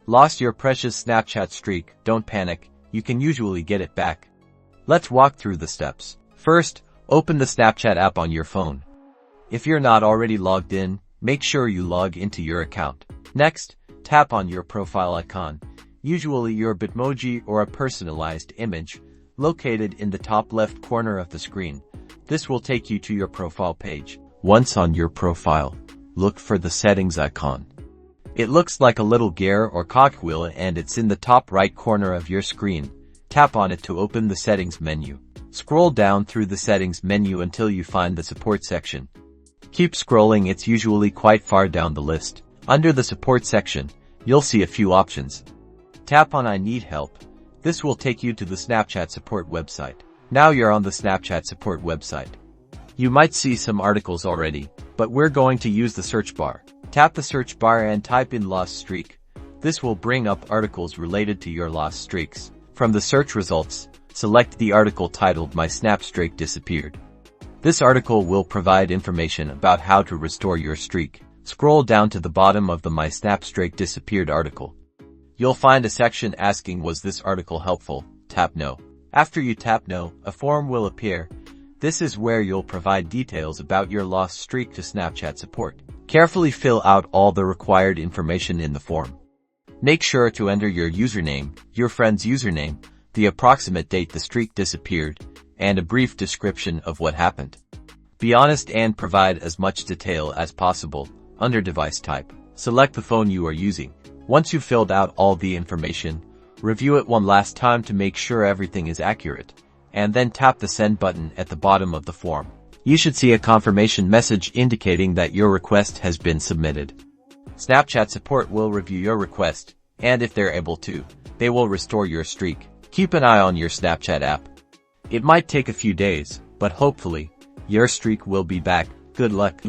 Lost your precious Snapchat streak? Don't panic, you can usually get it back. Let's walk through the steps. First, open the Snapchat app on your phone. If you're not already logged in, make sure you log into your account. Next, tap on your profile icon, usually your Bitmoji or a personalized image, located in the top left corner of the screen. This will take you to your profile page. Once on your profile, look for the settings icon. It looks like a little gear or cogwheel and it's in the top right corner of your screen. Tap on it to open the settings menu. Scroll down through the settings menu until you find the support section. Keep scrolling, it's usually quite far down the list. Under the support section, you'll see a few options. Tap on I need help. This will take you to the Snapchat support website. Now you're on the Snapchat support website. You might see some articles already, but we're going to use the search bar. Tap the search bar and type in lost streak. This will bring up articles related to your lost streaks. From the search results, select the article titled My Snapstreak Disappeared. This article will provide information about how to restore your streak. Scroll down to the bottom of the My Snapstreak Disappeared article. You'll find a section asking, was this article helpful? Tap no. After you tap no, a form will appear. This is where you'll provide details about your lost streak to Snapchat support. Carefully fill out all the required information in the form. Make sure to enter your username, your friend's username, the approximate date the streak disappeared, and a brief description of what happened. Be honest and provide as much detail as possible. Under device type, select the phone you are using. Once you've filled out all the information, review it one last time to make sure everything is accurate, and then tap the send button at the bottom of the form. You should see a confirmation message indicating that your request has been submitted. Snapchat support will review your request, and if they're able to, they will restore your streak. Keep an eye on your Snapchat app. It might take a few days, but hopefully, your streak will be back. Good luck.